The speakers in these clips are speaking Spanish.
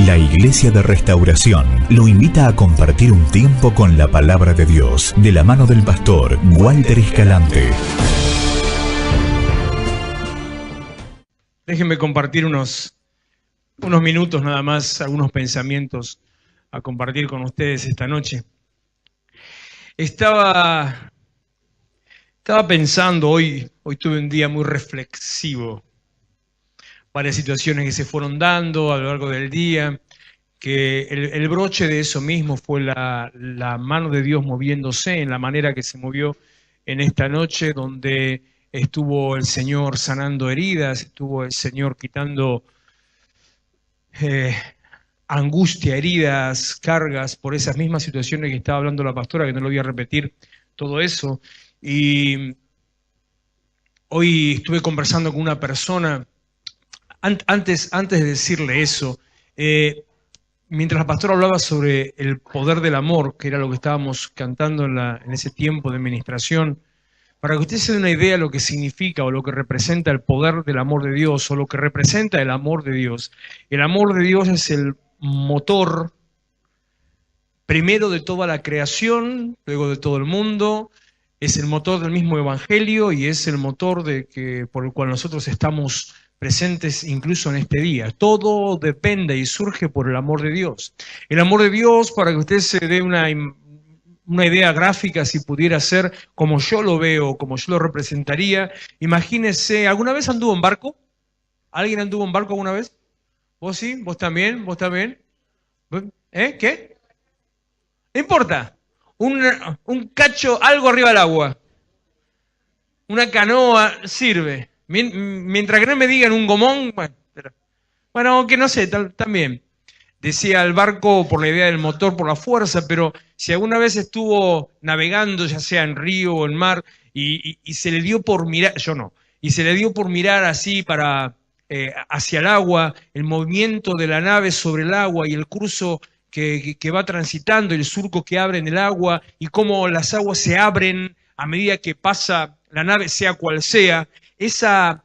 La Iglesia de Restauración lo invita a compartir un tiempo con la Palabra de Dios, de la mano del pastor Walter Escalante. Déjenme compartir unos minutos nada más, algunos pensamientos a compartir con ustedes esta noche. Estaba pensando, hoy tuve un día muy reflexivo, varias situaciones que se fueron dando a lo largo del día, que el broche de eso mismo fue la mano de Dios moviéndose en la manera que se movió en esta noche, donde estuvo el Señor sanando heridas, estuvo el Señor quitando angustia, heridas, cargas, por esas mismas situaciones que estaba hablando la pastora, que no lo voy a repetir todo eso. Y hoy estuve conversando con una persona. Antes de decirle eso, mientras la pastora hablaba sobre el poder del amor, que era lo que estábamos cantando en ese tiempo de ministración, para que usted se dé una idea de lo que significa o lo que representa el poder del amor de Dios o lo que representa el amor de Dios. El amor de Dios es el motor primero de toda la creación, luego de todo el mundo, es el motor del mismo evangelio y es el motor por el cual nosotros estamos presentes incluso en este día. Todo depende y surge por el amor de Dios. El amor de Dios, para que usted se dé una idea gráfica, si pudiera ser como yo lo veo, como yo lo representaría, imagínese, ¿alguna vez anduvo en barco? ¿Alguien anduvo en barco alguna vez? ¿Vos sí? ¿Vos también? ¿Vos también? ¿Qué? No importa. Un cacho, algo arriba del agua. Una canoa sirve. Mientras que no me digan un gomón, bueno, que no sé, también. Decía el barco por la idea del motor, por la fuerza, pero si alguna vez estuvo navegando, ya sea en río o en mar, y se le dio por mirar, yo no, y se le dio por mirar así hacia el agua, el movimiento de la nave sobre el agua y el curso que va transitando, el surco que abre en el agua, y cómo las aguas se abren a medida que pasa la nave, sea cual sea, esa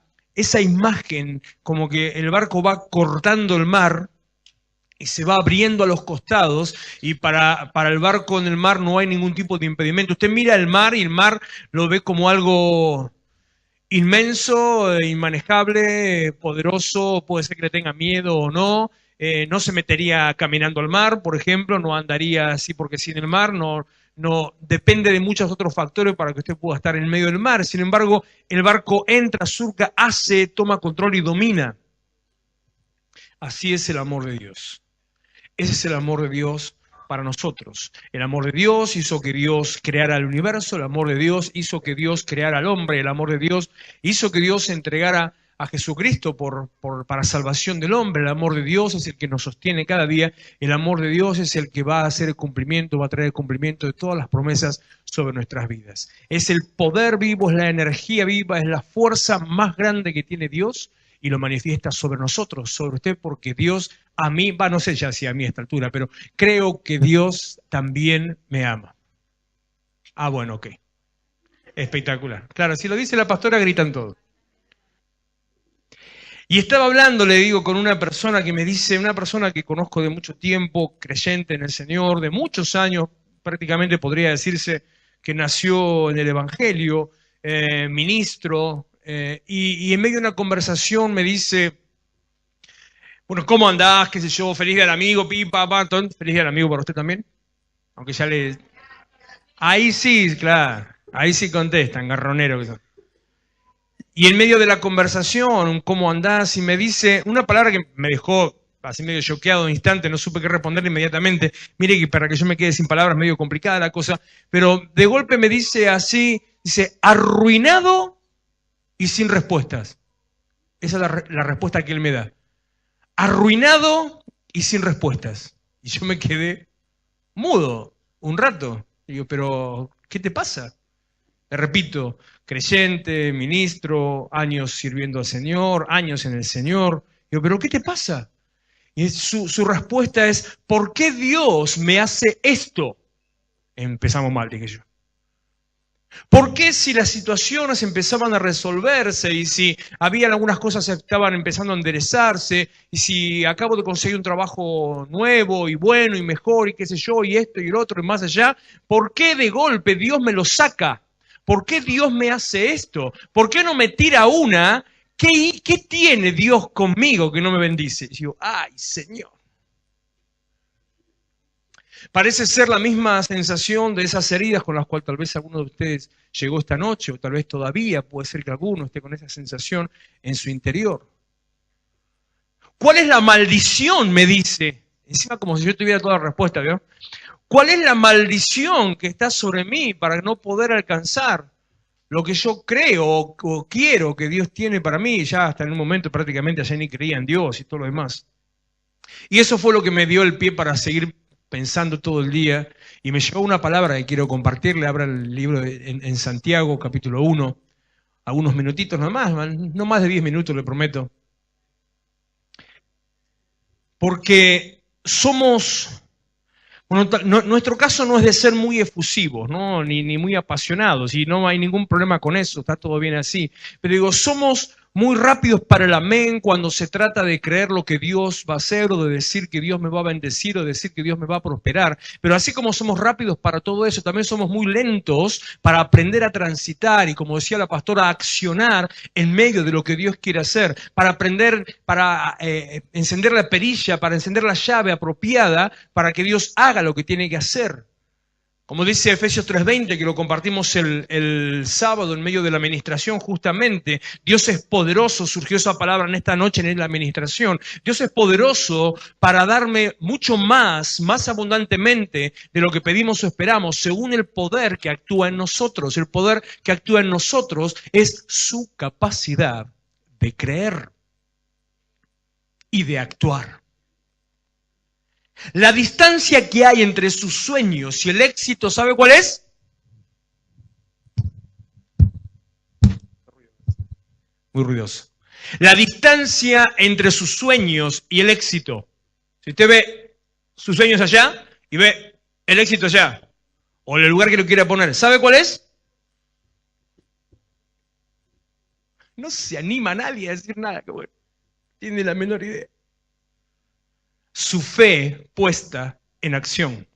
imagen, como que el barco va cortando el mar y se va abriendo a los costados, y para el barco en el mar no hay ningún tipo de impedimento. Usted mira el mar y el mar lo ve como algo inmenso, inmanejable, poderoso, puede ser que le tenga miedo o no. No se metería caminando al mar, por ejemplo, no andaría así porque sí en el mar, no depende de muchos otros factores para que usted pueda estar en medio del mar. Sin embargo, el barco entra, surca, hace, toma control y domina. Así es el amor de Dios. Ese es el amor de Dios para nosotros. El amor de Dios hizo que Dios creara el universo, el amor de Dios hizo que Dios creara al hombre, el amor de Dios hizo que Dios entregara a Jesucristo para salvación del hombre. El amor de Dios es el que nos sostiene cada día. El amor de Dios es el que va a hacer el cumplimiento, va a traer el cumplimiento de todas las promesas sobre nuestras vidas. Es el poder vivo, es la energía viva, es la fuerza más grande que tiene Dios y lo manifiesta sobre nosotros, sobre usted, porque Dios a mí, no sé ya si a mí a esta altura, pero creo que Dios también me ama. Ah, bueno, ok. Espectacular. Claro, si lo dice la pastora, gritan todos. Y estaba hablando, le digo, con una persona que me dice, una persona que conozco de mucho tiempo, creyente en el Señor, de muchos años, prácticamente podría decirse que nació en el Evangelio, ministro, y en medio de una conversación me dice, bueno, ¿cómo andás? ¿Qué sé yo? Feliz día del amigo, feliz día del amigo para usted también. Aunque ya le... Ahí sí, claro, ahí sí contestan, garronero que son. Y en medio de la conversación, ¿cómo andás? Y me dice una palabra que me dejó así medio choqueado de un instante, no supe qué responderle inmediatamente. Mire que para que yo me quede sin palabras, medio complicada la cosa, pero de golpe me dice así, dice, arruinado y sin respuestas. Esa es la respuesta que él me da. Arruinado y sin respuestas. Y yo me quedé mudo un rato. Digo, pero ¿qué te pasa? Le repito, creyente, ministro, años sirviendo al Señor, años en el Señor. Digo, pero ¿qué te pasa? Y su respuesta es, ¿por qué Dios me hace esto? Empezamos mal, dije yo. ¿Por qué si las situaciones empezaban a resolverse y si había algunas cosas que estaban empezando a enderezarse y si acabo de conseguir un trabajo nuevo y bueno y mejor y qué sé yo y esto y el otro y más allá, ¿por qué de golpe Dios me lo saca? ¿Por qué Dios me hace esto? ¿Por qué no me tira una? ¿Qué tiene Dios conmigo que no me bendice? Y digo, ay, Señor. Parece ser la misma sensación de esas heridas con las cuales tal vez alguno de ustedes llegó esta noche, o tal vez todavía puede ser que alguno esté con esa sensación en su interior. ¿Cuál es la maldición? Me dice. Encima como si yo tuviera toda la respuesta, ¿vio? ¿Cuál es la maldición que está sobre mí para no poder alcanzar lo que yo creo o quiero que Dios tiene para mí? Ya hasta en un momento prácticamente ya ni creía en Dios y todo lo demás. Y eso fue lo que me dio el pie para seguir pensando todo el día, y me llevó una palabra que quiero compartirle. Abra el libro en Santiago, capítulo 1, algunos minutitos nomás, no más de 10 minutos, le prometo. Porque somos, bueno, nuestro caso no es de ser muy efusivos, ¿no? Ni muy apasionados, y no hay ningún problema con eso, está todo bien así. Pero digo, somos muy rápidos para el amén cuando se trata de creer lo que Dios va a hacer o de decir que Dios me va a bendecir o de decir que Dios me va a prosperar. Pero así como somos rápidos para todo eso, también somos muy lentos para aprender a transitar y, como decía la pastora, a accionar en medio de lo que Dios quiere hacer, para aprender, para encender la perilla, para encender la llave apropiada para que Dios haga lo que tiene que hacer. Como dice Efesios 3:20, que lo compartimos el sábado en medio de la administración justamente, Dios es poderoso, surgió esa palabra en esta noche en la administración, Dios es poderoso para darme mucho más abundantemente de lo que pedimos o esperamos, según el poder que actúa en nosotros. El poder que actúa en nosotros es su capacidad de creer y de actuar. La distancia que hay entre sus sueños y el éxito, ¿sabe cuál es? Muy ruidoso. La distancia entre sus sueños y el éxito. Si usted ve sus sueños allá y ve el éxito allá, o el lugar que lo quiera poner, ¿sabe cuál es? No se anima a nadie a decir nada, que bueno, tiene la menor idea. Su fe puesta en acción.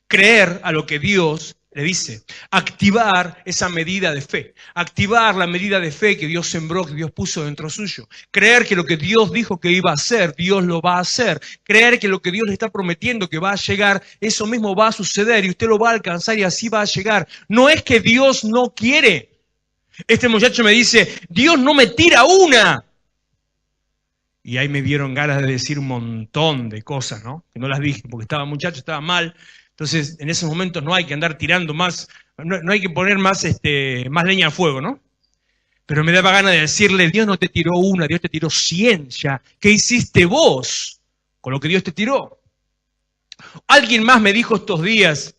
Creer a lo que Dios le dice. Activar esa medida de fe. Activar la medida de fe que Dios sembró, que Dios puso dentro suyo. Creer que lo que Dios dijo que iba a hacer, Dios lo va a hacer. Creer que lo que Dios le está prometiendo que va a llegar, eso mismo va a suceder y usted lo va a alcanzar y así va a llegar. No es que Dios no quiere. Este muchacho me dice, Dios no me tira una. Y ahí me dieron ganas de decir un montón de cosas, ¿no? Que no las dije porque estaba muchacho, estaba mal. Entonces, en esos momentos no hay que andar tirando más, no hay que poner más leña al fuego, ¿no? Pero me daba ganas de decirle, Dios no te tiró una, Dios te tiró 100 ya. ¿Qué hiciste vos con lo que Dios te tiró? Alguien más me dijo estos días,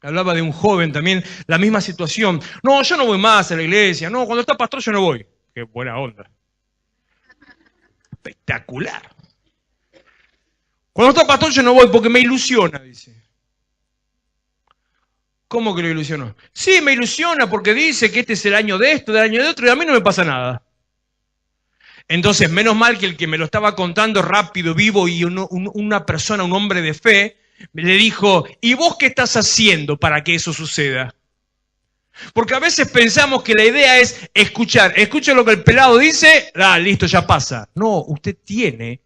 hablaba de un joven también, la misma situación. No, yo no voy más a la iglesia. No, cuando está pastor yo no voy. Qué buena onda. Espectacular. Cuando está pastor yo no voy porque me ilusiona, dice. ¿Cómo que lo ilusionó? Sí, me ilusiona porque dice que este es el año de esto, del año de otro, y a mí no me pasa nada. Entonces, menos mal que el que me lo estaba contando rápido, vivo, y una persona, un hombre de fe, le dijo, ¿y vos qué estás haciendo para que eso suceda? Porque a veces pensamos que la idea es escuchar. Escucha lo que el pelado dice, listo, ya pasa. No, usted tiene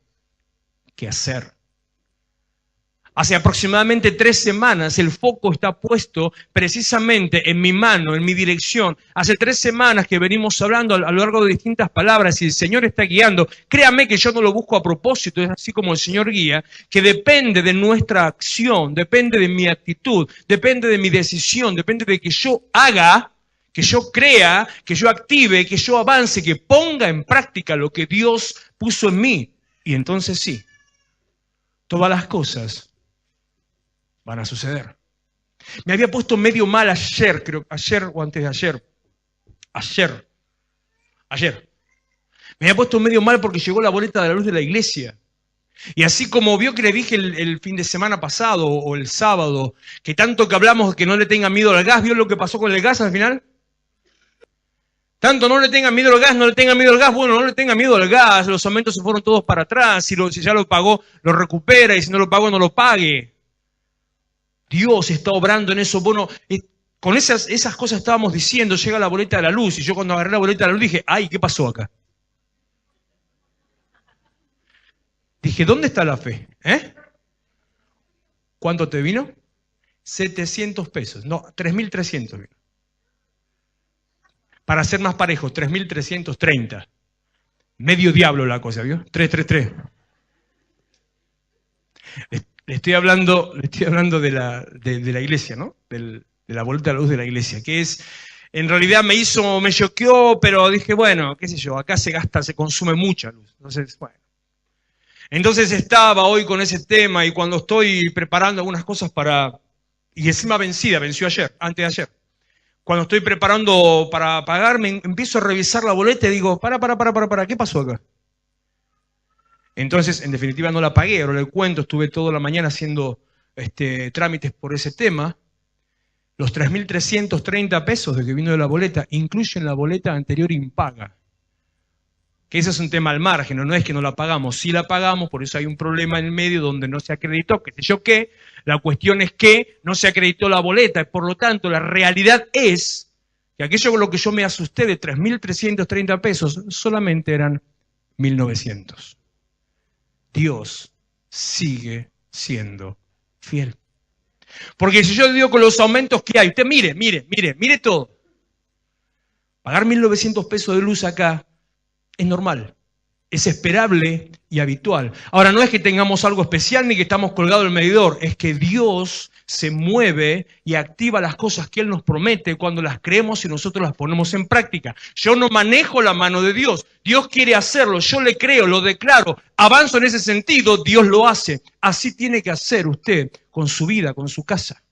que hacer. Hace aproximadamente 3 semanas el foco está puesto precisamente en mi mano, en mi dirección. Hace 3 semanas que venimos hablando a lo largo de distintas palabras y el Señor está guiando. Créame que yo no lo busco a propósito, es así como el Señor guía, que depende de nuestra acción, depende de mi actitud, depende de mi decisión, depende de que yo haga, que yo crea, que yo active, que yo avance, que ponga en práctica lo que Dios puso en mí. Y entonces sí, todas las cosas van a suceder. Me había puesto medio mal ayer, creo, ayer o antes de ayer. Ayer. Me había puesto medio mal porque llegó la boleta de la luz de la iglesia. Y así como vio que le dije el fin de semana pasado o el sábado, que tanto que hablamos que no le tenga miedo al gas, ¿vio lo que pasó con el gas al final? Tanto no le tengan miedo al gas, no le tengan miedo al gas, bueno, no le tengan miedo al gas, los aumentos se fueron todos para atrás, si ya lo pagó, lo recupera, y si no lo pagó, no lo pague. Dios está obrando en eso. Bueno, con esas cosas estábamos diciendo, llega la boleta de la luz, y yo cuando agarré la boleta de la luz dije, ay, ¿qué pasó acá? Dije, ¿dónde está la fe? ¿Cuánto te vino? 700 pesos, no, 3.300 vino. Para ser más parejo, 3.330. Medio diablo la cosa, ¿vio? 333. Le estoy hablando de la iglesia, ¿no? De la boleta de la luz de la iglesia, que es, en realidad me choqueó, pero dije, bueno, qué sé yo, acá se consume mucha luz. Entonces, bueno. Entonces estaba hoy con ese tema y cuando estoy preparando algunas cosas y encima venció ayer, antes de ayer. Cuando estoy preparando para pagarme, empiezo a revisar la boleta y digo, para, ¿qué pasó acá? Entonces, en definitiva, no la pagué, ahora le cuento, estuve toda la mañana haciendo trámites por ese tema. Los 3.330 pesos de que vino de la boleta incluyen la boleta anterior impaga. Que ese es un tema al margen, no es que no la pagamos, sí la pagamos, por eso hay un problema en el medio donde no se acreditó, qué sé yo qué. La cuestión es que no se acreditó la boleta, y por lo tanto la realidad es que aquello con lo que yo me asusté de 3.330 pesos solamente eran 1.900. Dios sigue siendo fiel. Porque si yo digo con los aumentos que hay, usted mire todo. Pagar 1.900 pesos de luz acá es normal, es esperable y habitual. Ahora, no es que tengamos algo especial ni que estamos colgados del medidor, es que Dios se mueve y activa las cosas que Él nos promete cuando las creemos y nosotros las ponemos en práctica. Yo no manejo la mano de Dios, Dios quiere hacerlo, yo le creo, lo declaro, avanzo en ese sentido, Dios lo hace. Así tiene que hacer usted con su vida, con su casa.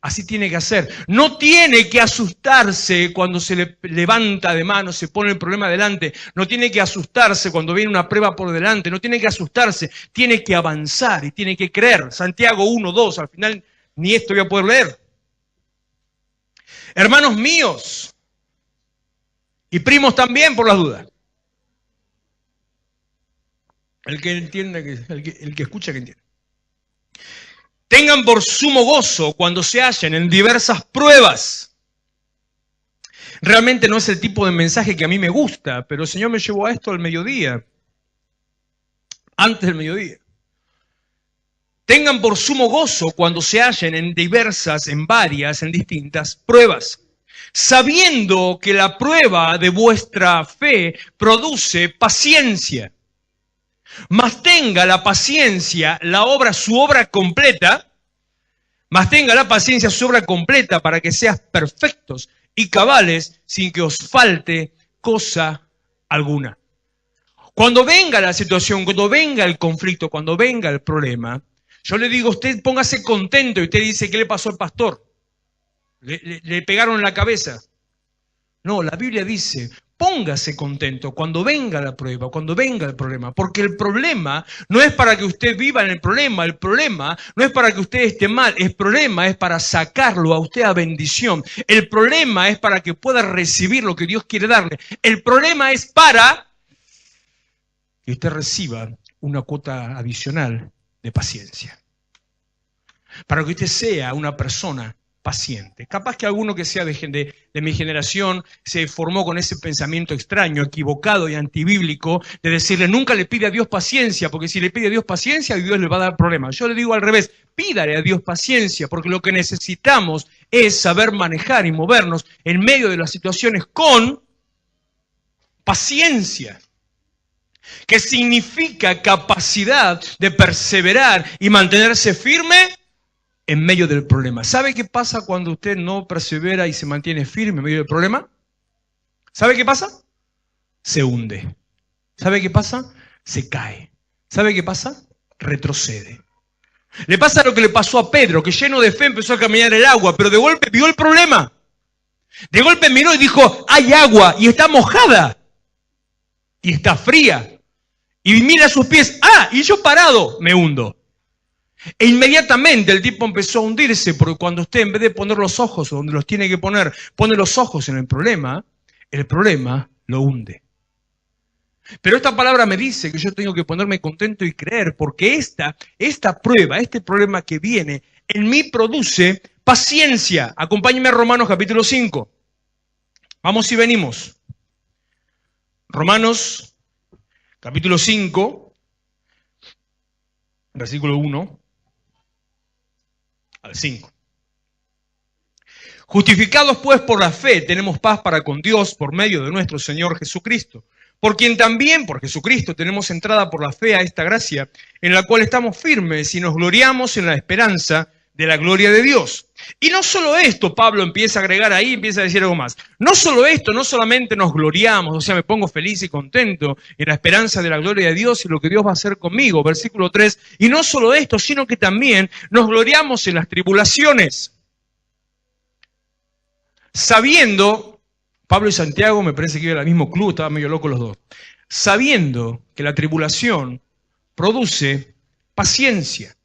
Así tiene que hacer. No tiene que asustarse cuando se le levanta de mano, se pone el problema delante. No tiene que asustarse cuando viene una prueba por delante. No tiene que asustarse. Tiene que avanzar y tiene que creer. Santiago 1:2, al final ni esto voy a poder leer. Hermanos míos, y primos también por las dudas. El que entienda, el que escucha que entienda. Tengan por sumo gozo cuando se hallen en diversas pruebas. Realmente no es el tipo de mensaje que a mí me gusta, pero el Señor me llevó a esto al mediodía, antes del mediodía. Tengan por sumo gozo cuando se hallen en distintas pruebas, sabiendo que la prueba de vuestra fe produce paciencia. Mas tenga la paciencia, su obra completa, para que seas perfectos y cabales sin que os falte cosa alguna. Cuando venga la situación, cuando venga el conflicto, cuando venga el problema, yo le digo, usted póngase contento y usted dice, ¿qué le pasó al pastor? Le pegaron en la cabeza. No, la Biblia dice, póngase contento cuando venga la prueba, cuando venga el problema, porque el problema no es para que usted viva en el problema no es para que usted esté mal, el problema es para sacarlo a usted a bendición, el problema es para que pueda recibir lo que Dios quiere darle, el problema es para que usted reciba una cuota adicional de paciencia, para que usted sea una persona paciente. Capaz que alguno que sea de mi generación se formó con ese pensamiento extraño, equivocado y antibíblico de decirle nunca le pide a Dios paciencia, porque si le pide a Dios paciencia, Dios le va a dar problemas. Yo le digo al revés, pídale a Dios paciencia, porque lo que necesitamos es saber manejar y movernos en medio de las situaciones con paciencia, que significa capacidad de perseverar y mantenerse firme en medio del problema. ¿Sabe qué pasa cuando usted no persevera y se mantiene firme en medio del problema? ¿Sabe qué pasa? Se hunde. ¿Sabe qué pasa? Se cae. ¿Sabe qué pasa? Retrocede. Le pasa lo que le pasó a Pedro, que lleno de fe empezó a caminar el agua, pero de golpe vio el problema. De golpe miró y dijo, hay agua y está mojada. Y está fría. Y mira sus pies, y yo parado me hundo. E inmediatamente el tipo empezó a hundirse, porque cuando usted en vez de poner los ojos donde los tiene que poner, pone los ojos en el problema, el problema lo hunde. Pero esta palabra me dice que yo tengo que ponerme contento y creer, porque esta prueba, este problema que viene, en mí produce paciencia. Acompáñenme a Romanos capítulo 5. Vamos y venimos. Romanos capítulo 5, versículo 1 al 5. Justificados pues por la fe, tenemos paz para con Dios por medio de nuestro Señor Jesucristo, por quien también, por Jesucristo, tenemos entrada por la fe a esta gracia, en la cual estamos firmes y nos gloriamos en la esperanza de la gloria de Dios. Y no solo esto, Pablo empieza a agregar ahí, empieza a decir algo más. No solo esto, no solamente nos gloriamos, o sea, me pongo feliz y contento en la esperanza de la gloria de Dios y lo que Dios va a hacer conmigo, versículo 3. Y no solo esto, sino que también nos gloriamos en las tribulaciones. Sabiendo, Pablo y Santiago me parece que iban al mismo club, estaban medio locos los dos. Sabiendo que la tribulación produce paciencia.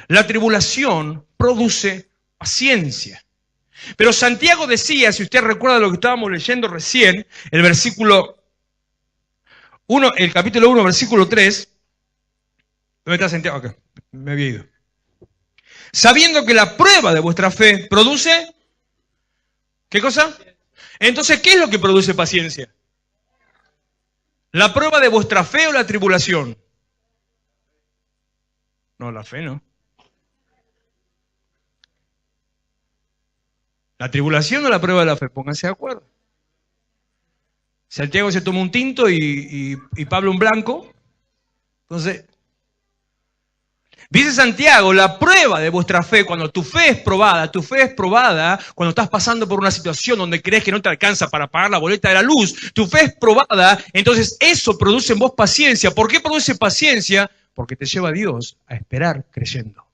La tribulación produce paciencia. Pero Santiago decía, si usted recuerda lo que estábamos leyendo recién, el versículo 1, el capítulo 1, versículo 3. ¿Dónde está Santiago? Acá, me había ido. Sabiendo que la prueba de vuestra fe produce, ¿qué cosa? Entonces, ¿qué es lo que produce paciencia? ¿La prueba de vuestra fe o la tribulación? No, la fe no. ¿La tribulación o la prueba de la fe? Pónganse de acuerdo. Santiago se tomó un tinto y Pablo un blanco. Entonces, dice Santiago, la prueba de vuestra fe, cuando tu fe es probada cuando estás pasando por una situación donde crees que no te alcanza para pagar la boleta de la luz, tu fe es probada, entonces eso produce en vos paciencia. ¿Por qué produce paciencia? Porque te lleva a Dios a esperar creyendo.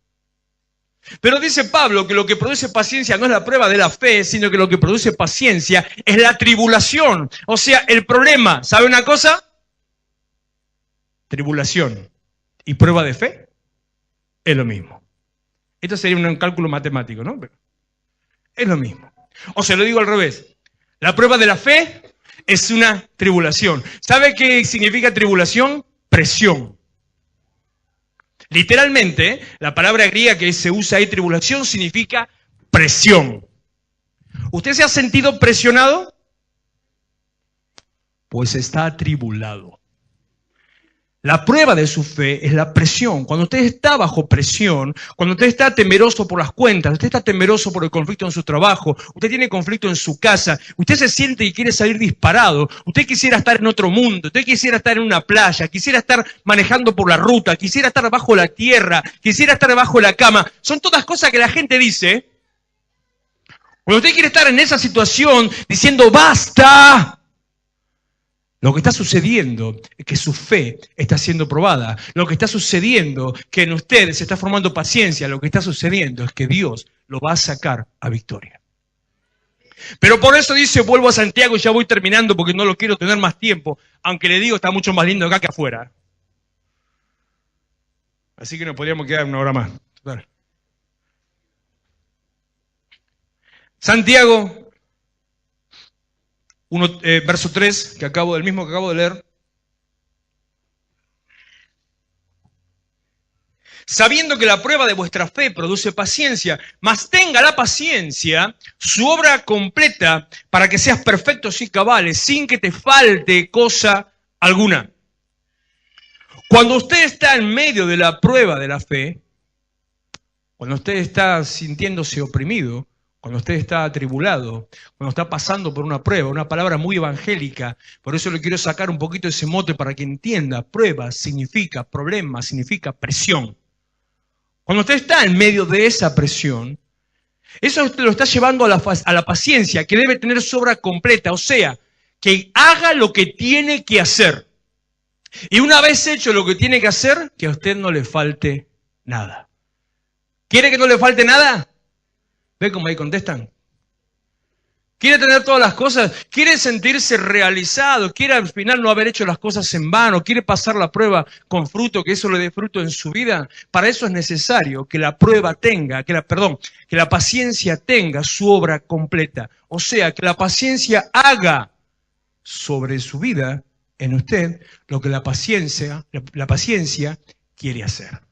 Pero dice Pablo que lo que produce paciencia no es la prueba de la fe, sino que lo que produce paciencia es la tribulación. O sea, el problema, ¿sabe una cosa? Tribulación y prueba de fe es lo mismo. Esto sería un cálculo matemático, ¿no? Pero es lo mismo. O sea, lo digo al revés. La prueba de la fe es una tribulación. ¿Sabe qué significa tribulación? Presión. Literalmente, la palabra griega que se usa ahí, tribulación, significa presión. ¿Usted se ha sentido presionado? Pues está atribulado. La prueba de su fe es la presión. Cuando usted está bajo presión, cuando usted está temeroso por las cuentas, usted está temeroso por el conflicto en su trabajo, usted tiene conflicto en su casa, usted se siente y quiere salir disparado, usted quisiera estar en otro mundo, usted quisiera estar en una playa, quisiera estar manejando por la ruta, quisiera estar bajo la tierra, quisiera estar bajo la cama. Son todas cosas que la gente dice. Cuando usted quiere estar en esa situación diciendo ¡basta! Lo que está sucediendo es que su fe está siendo probada. Lo que está sucediendo es que en usted se está formando paciencia. Lo que está sucediendo es que Dios lo va a sacar a victoria. Pero por eso dice, vuelvo a Santiago y ya voy terminando porque no lo quiero tener más tiempo. Aunque le digo, está mucho más lindo acá que afuera. Así que nos podríamos quedar una hora más. Vale. Santiago verso 3, del mismo que acabo de leer. Sabiendo que la prueba de vuestra fe produce paciencia, mas tenga la paciencia su obra completa para que seas perfectos y cabales, sin que te falte cosa alguna. Cuando usted está en medio de la prueba de la fe, cuando usted está sintiéndose oprimido, cuando usted está atribulado, cuando está pasando por una prueba, una palabra muy evangélica, por eso le quiero sacar un poquito ese mote para que entienda. Prueba significa problema, significa presión. Cuando usted está en medio de esa presión, eso usted lo está llevando a la paciencia, que debe tener su obra completa, o sea, que haga lo que tiene que hacer. Y una vez hecho lo que tiene que hacer, que a usted no le falte nada. ¿Quiere que no le falte nada? ¿Ve cómo ahí contestan? ¿Quiere tener todas las cosas? ¿Quiere sentirse realizado? ¿Quiere al final no haber hecho las cosas en vano? ¿Quiere pasar la prueba con fruto, que eso le dé fruto en su vida? Para eso es necesario que la prueba tenga, que la paciencia tenga su obra completa. O sea, que la paciencia haga sobre su vida, en usted, lo que la paciencia quiere hacer.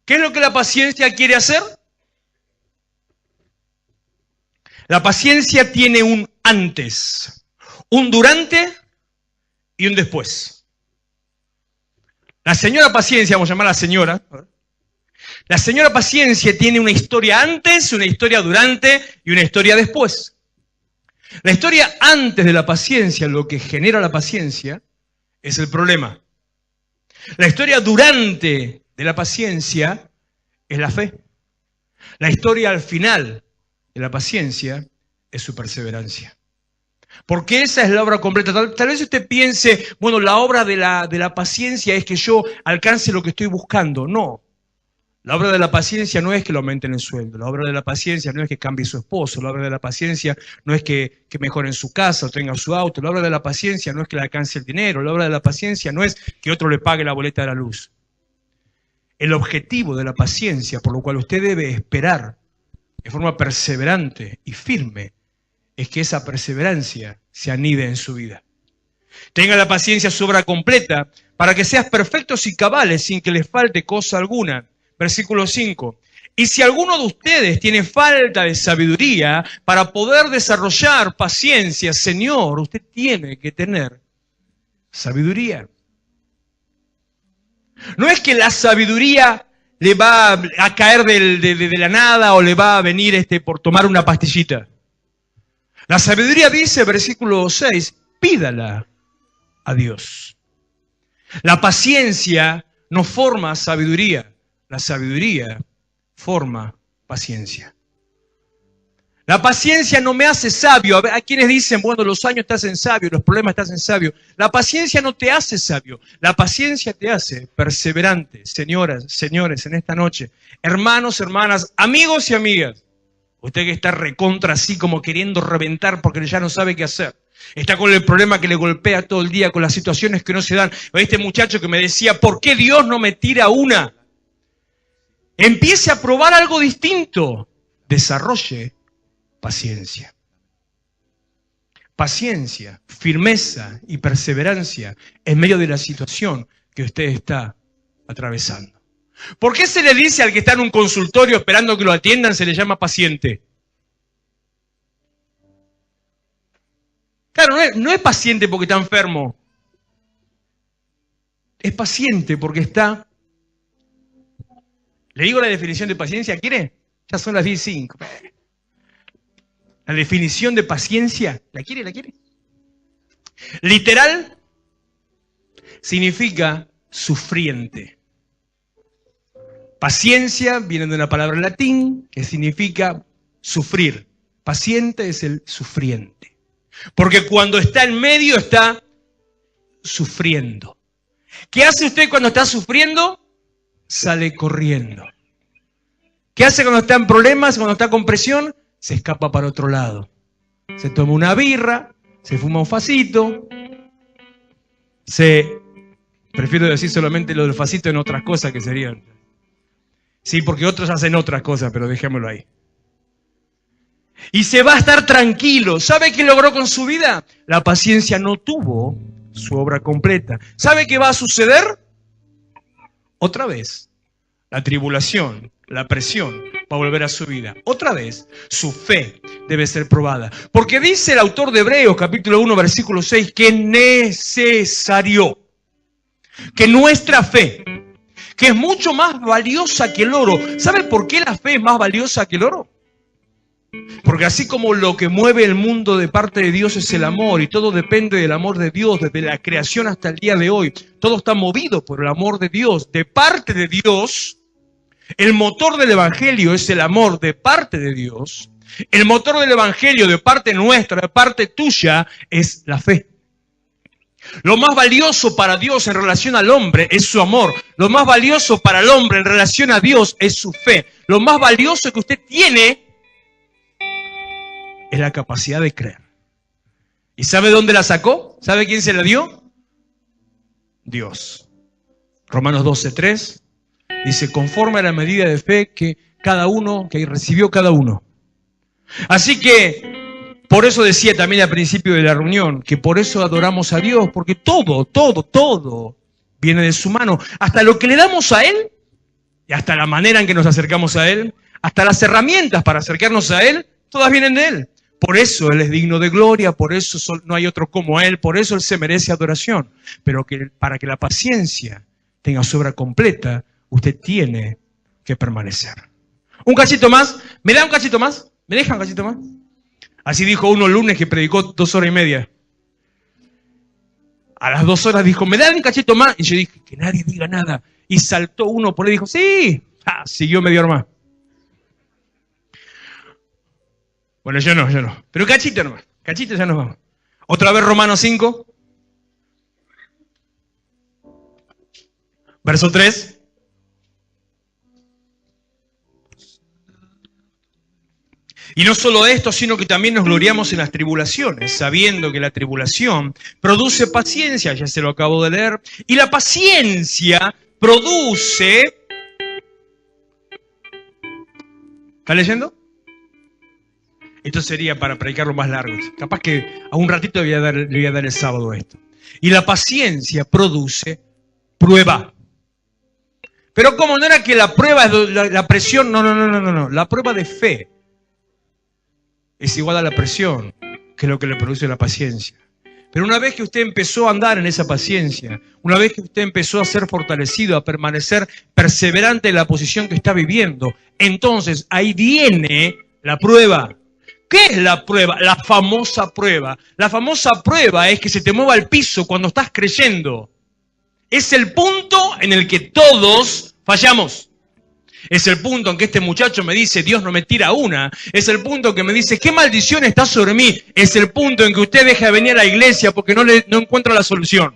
¿Qué es lo que la paciencia quiere hacer? La paciencia tiene un antes, un durante y un después. La señora paciencia, vamos a llamar a la señora. La señora paciencia tiene una historia antes, una historia durante y una historia después. La historia antes de la paciencia, lo que genera la paciencia, es el problema. La historia durante de la paciencia es la fe. La historia al final de la paciencia es su perseverancia. Porque esa es la obra completa. Tal vez usted piense, bueno, la obra de la paciencia es que yo alcance lo que estoy buscando. No. La obra de la paciencia no es que lo aumenten el sueldo. La obra de la paciencia no es que cambie su esposo. La obra de la paciencia no es que mejore en su casa o tenga su auto. La obra de la paciencia no es que le alcance el dinero. La obra de la paciencia no es que otro le pague la boleta de la luz. El objetivo de la paciencia, por lo cual usted debe esperar de forma perseverante y firme, es que esa perseverancia se anide en su vida. Tenga la paciencia su obra completa para que seas perfectos y cabales sin que les falte cosa alguna. Versículo 5. Y si alguno de ustedes tiene falta de sabiduría para poder desarrollar paciencia, Señor, usted tiene que tener sabiduría. No es que la sabiduría le va a caer de la nada o le va a venir por tomar una pastillita. La sabiduría dice, versículo 6, pídala a Dios. La paciencia no forma sabiduría. La sabiduría forma paciencia. La paciencia no me hace sabio. A quienes dicen, bueno, los años te hacen sabio, los problemas te hacen sabio. La paciencia no te hace sabio. La paciencia te hace perseverante. Señoras, señores, en esta noche, hermanos, hermanas, amigos y amigas, usted que está recontra así como queriendo reventar porque ya no sabe qué hacer. Está con el problema que le golpea todo el día, con las situaciones que no se dan. Este muchacho que me decía, ¿por qué Dios no me tira una? Empiece a probar algo distinto. Desarrolle paciencia. Paciencia, firmeza y perseverancia en medio de la situación que usted está atravesando. ¿Por qué se le dice al que está en un consultorio esperando que lo atiendan, se le llama paciente? Claro, no es paciente porque está enfermo. Es paciente porque está... ¿Le digo la definición de paciencia? ¿Quiere? Ya son las 10:05. La definición de paciencia, ¿la quiere? ¿La quiere? Literal significa sufriente. Paciencia viene de una palabra en latín que significa sufrir. Paciente es el sufriente. Porque cuando está en medio está sufriendo. ¿Qué hace usted cuando está sufriendo? Sale corriendo. ¿Qué hace cuando está en problemas, cuando está con presión? Se escapa para otro lado. Se toma una birra, se fuma un facito, prefiero decir solamente lo del facito en otras cosas que serían. Sí, porque otros hacen otras cosas, pero dejémoslo ahí. Y se va a estar tranquilo. ¿Sabe qué logró con su vida? La paciencia no tuvo su obra completa. ¿Sabe qué va a suceder? Otra vez, la tribulación, la presión va a volver a su vida. Otra vez, su fe debe ser probada. Porque dice el autor de Hebreos, capítulo 1, versículo 6, que es necesario que nuestra fe, que es mucho más valiosa que el oro. ¿Sabe por qué la fe es más valiosa que el oro? Porque así como lo que mueve el mundo de parte de Dios es el amor, y todo depende del amor de Dios desde la creación hasta el día de hoy, todo está movido por el amor de Dios, de parte de Dios. El motor del Evangelio es el amor de parte de Dios. El motor del Evangelio de parte nuestra, de parte tuya, es la fe. Lo más valioso para Dios en relación al hombre es su amor. Lo más valioso para el hombre en relación a Dios es su fe. Lo más valioso que usted tiene es la capacidad de creer. ¿Y sabe dónde la sacó? ¿Sabe quién se la dio? Dios. Romanos 12:3 dice, conforme a la medida de fe que recibió cada uno. Así que Por eso decía también al principio de la reunión, que por eso adoramos a Dios, porque todo viene de su mano. Hasta lo que le damos a Él, y hasta la manera en que nos acercamos a Él, hasta las herramientas para acercarnos a Él, todas vienen de Él. Por eso Él es digno de gloria, por eso no hay otro como Él, por eso Él se merece adoración. Pero para que la paciencia tenga su obra completa, usted tiene que permanecer. Un cachito más, ¿me da un cachito más? ¿Me deja un cachito más? Así dijo uno el lunes que predicó 2 horas y media. A las 2 horas dijo, ¿me dan un cachito más? Y yo dije, que nadie diga nada. Y saltó uno por ahí y dijo, sí. Siguió media hora más. Bueno, yo no. Pero cachito nomás. Cachito ya nos vamos. Otra vez Romanos 5. Verso 3. Y no solo esto, sino que también nos gloriamos en las tribulaciones, sabiendo que la tribulación produce paciencia, ya se lo acabo de leer, y la paciencia produce... ¿Está leyendo? Esto sería para predicarlo más largo. Capaz que a un ratito le voy a dar el sábado esto. Y la paciencia produce prueba. Pero como no era que la prueba es la presión, no. La prueba de fe es igual a la presión, que es lo que le produce la paciencia. Pero una vez que usted empezó a andar en esa paciencia, una vez que usted empezó a ser fortalecido, a permanecer perseverante en la posición que está viviendo, entonces ahí viene la prueba. ¿Qué es la prueba? La famosa prueba. La famosa prueba es que se te mueva el piso cuando estás creyendo. Es el punto en el que todos fallamos. Es el punto en que este muchacho me dice, Dios no me tira una. Es el punto en que me dice, ¿qué maldición está sobre mí? Es el punto en que usted deja de venir a la iglesia porque no encuentra la solución.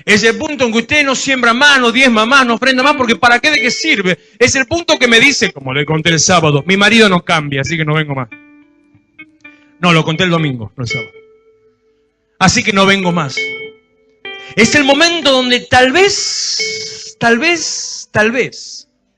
Es el punto en que usted no siembra más, no diezma más, no ofrenda más, porque ¿para qué de qué sirve? Es el punto que me dice, como le conté el sábado, mi marido no cambia, así que no vengo más. No, lo conté el domingo, no el sábado. Así que no vengo más. Es el momento donde tal vez,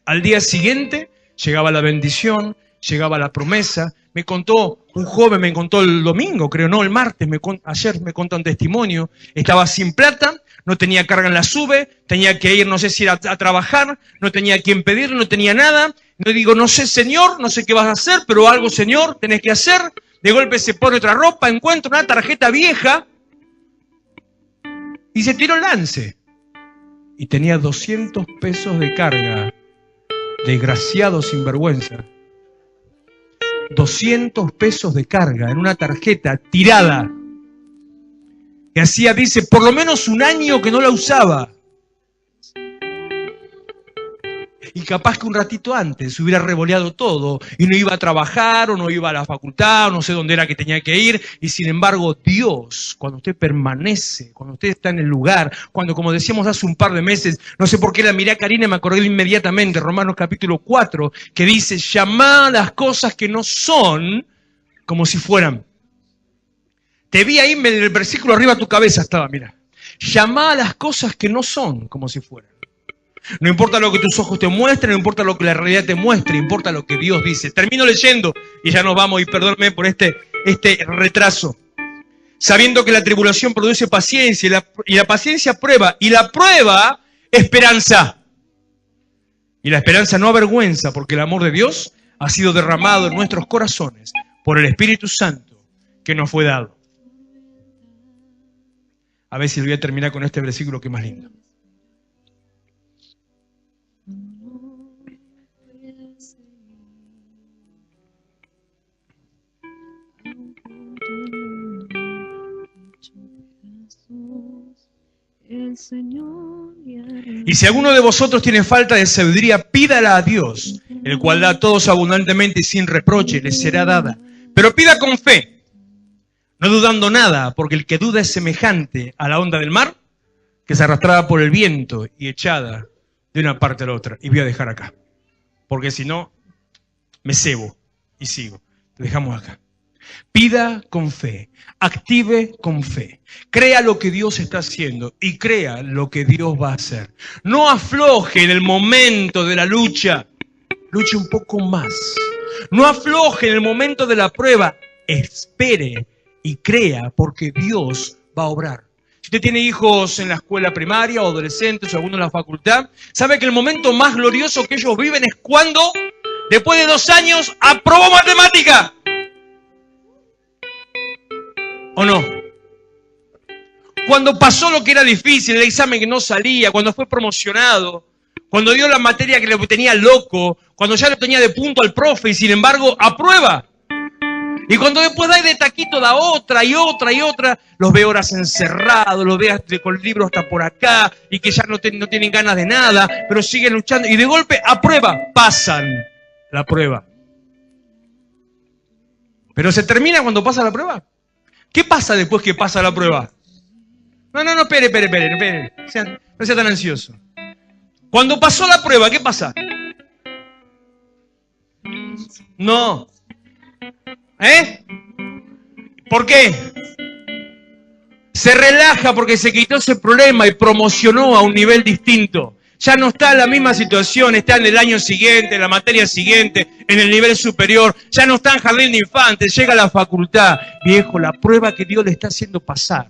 al día siguiente llegaba la bendición, llegaba la promesa. Me contó, un joven me contó el domingo, creo, no, el martes, ayer me contó un testimonio. Estaba sin plata, no tenía carga en la SUBE, tenía que ir, no sé si era a trabajar, no tenía a quien pedir, no tenía nada. Le digo, no sé, Señor, no sé qué vas a hacer, pero algo, Señor, tenés que hacer. De golpe se pone otra ropa, encuentra una tarjeta vieja y se tiró el lance. Y tenía 200 pesos de carga. Desgraciado sinvergüenza. 200 pesos de carga en una tarjeta tirada. Que hacía, dice, por lo menos un año que no la usaba. Y capaz que un ratito antes se hubiera revoleado todo y no iba a trabajar o no iba a la facultad o no sé dónde era que tenía que ir. Y sin embargo, Dios, cuando usted permanece, cuando usted está en el lugar, cuando, como decíamos hace un par de meses, no sé por qué la miré a Karina y me acordé inmediatamente, Romanos capítulo 4, que dice, llamad las cosas que no son como si fueran. Te vi ahí en el versículo arriba de tu cabeza estaba, mira. Llamad las cosas que no son como si fueran. No importa lo que tus ojos te muestren, no importa lo que la realidad te muestre, importa lo que Dios dice. Termino leyendo y ya nos vamos, y perdónme por este retraso. Sabiendo que la tribulación produce paciencia y la paciencia prueba, y la prueba esperanza. Y la esperanza no avergüenza, porque el amor de Dios ha sido derramado en nuestros corazones por el Espíritu Santo que nos fue dado. A ver si voy a terminar con este versículo que es más lindo. Y si alguno de vosotros tiene falta de sabiduría, pídala a Dios, el cual da a todos abundantemente y sin reproche, les será dada. Pero pida con fe, no dudando nada, porque el que duda es semejante a la onda del mar, que se arrastraba por el viento y echada de una parte a la otra. Y voy a dejar acá, porque si no, me cebo y sigo. Te dejamos acá. Pida con fe, active con fe, crea lo que Dios está haciendo y crea lo que Dios va a hacer. No afloje en el momento de la lucha, luche un poco más. No afloje en el momento de la prueba, espere y crea, porque Dios va a obrar. Si usted tiene hijos en la escuela primaria o adolescentes o alguno en la facultad, sabe que el momento más glorioso que ellos viven es cuando, después de 2 años, aprobó matemática. ¿O no? Cuando pasó lo que era difícil, el examen que no salía, cuando fue promocionado, cuando dio la materia que le tenía loco, cuando ya lo tenía de punto al profe y sin embargo aprueba. Y cuando después da de taquito da otra y otra y otra, los ve horas encerrados, los ve con libros hasta por acá y que ya no tienen ganas de nada, pero siguen luchando y de golpe aprueba, pasan la prueba. Pero se termina cuando pasa la prueba. ¿Qué pasa después que pasa la prueba? No, espere. No sea tan ansioso. Cuando pasó la prueba, ¿qué pasa? No. ¿Por qué? Se relaja porque se quitó ese problema y promocionó a un nivel distinto. Ya no está en la misma situación, está en el año siguiente, en la materia siguiente, en el nivel superior. Ya no está en jardín de infantes, llega a la facultad. Viejo, la prueba que Dios le está haciendo pasar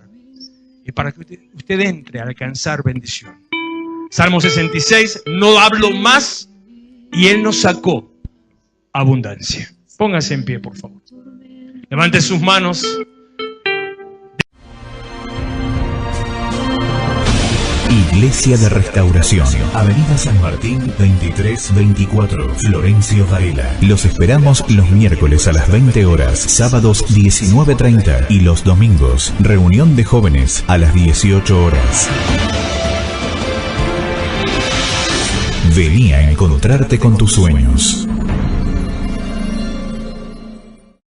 es para que usted entre a alcanzar bendición. Salmo 66, no hablo más y Él nos sacó abundancia. Póngase en pie, por favor. Levante sus manos. Iglesia de Restauración, Avenida San Martín 2324, Florencio Varela. Los esperamos los miércoles a las 20 horas, sábados 19:30 y los domingos, reunión de jóvenes a las 18 horas. Vení a encontrarte con tus sueños.